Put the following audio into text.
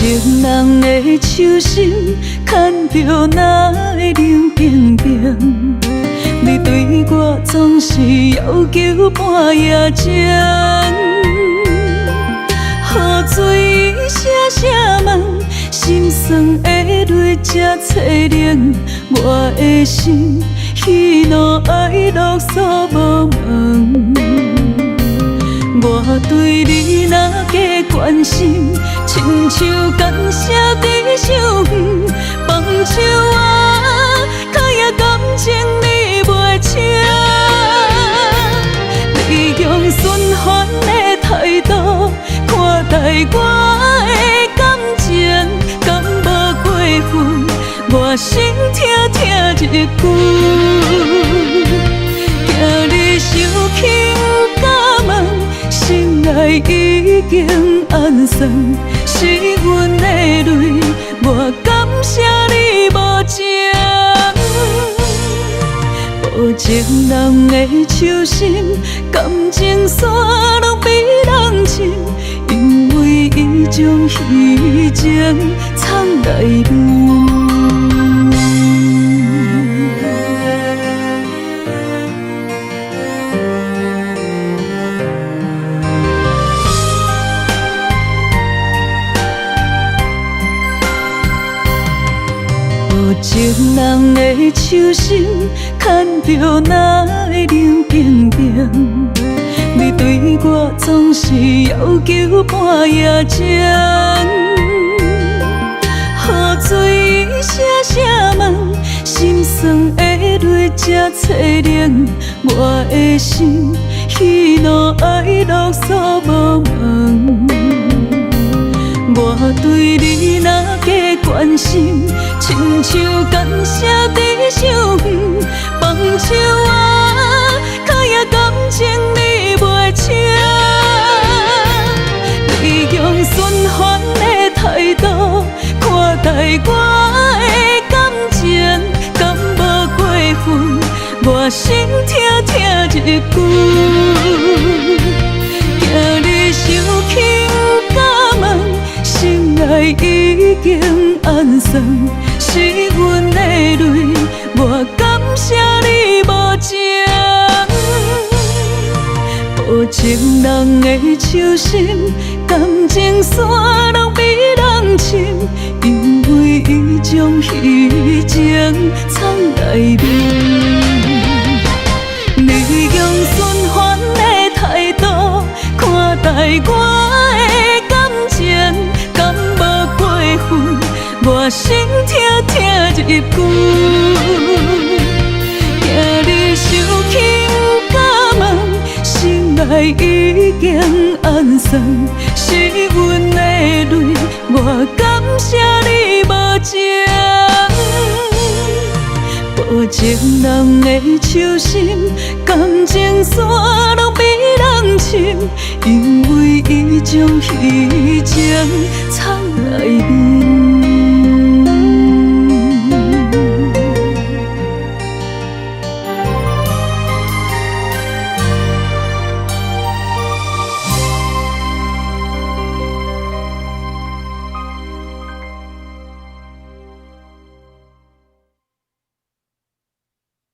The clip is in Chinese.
情人的手心，牵着哪会冷冰冰？你对我总是要求半夜情，雨水声声问，心酸的泪才凄凉。我的心喜怒哀乐所无问。我对你若加关心，亲像感谢在手远，放手我，可也感情你袂清。你用循环的态度看待我的感情，敢无过分？我心痛痛一句，惊你伤轻甲问。心爱已经暗算，是阮的泪，我感谢你无情。无情人的手心，感情线拢比人深，因为伊将虚情藏内面。无情人的手心，牵着哪会冷冰冰？你对我总是要求半夜情，雨水声声问，心酸的泪才凄凉。我的心喜怒哀乐所无问。我对你若加关心，亲像感谢在手远，放手我，可也感情你袂清。你用循环的态度看待我的感情，敢无过分？我心痛痛一句，惊你伤轻甲问。心爱已经暗算，是阮的泪，我感谢你无情。无情人的手心，感情线拢比人深，因为伊将虚情藏内面。你用循环的态度看待我的感情。我心痛痛一句，惊你伤轻甲问，心爱已经暗算，是阮的泪，我感谢你无情。无情人的手心，感情线拢比人深，因为伊将虚情藏内面。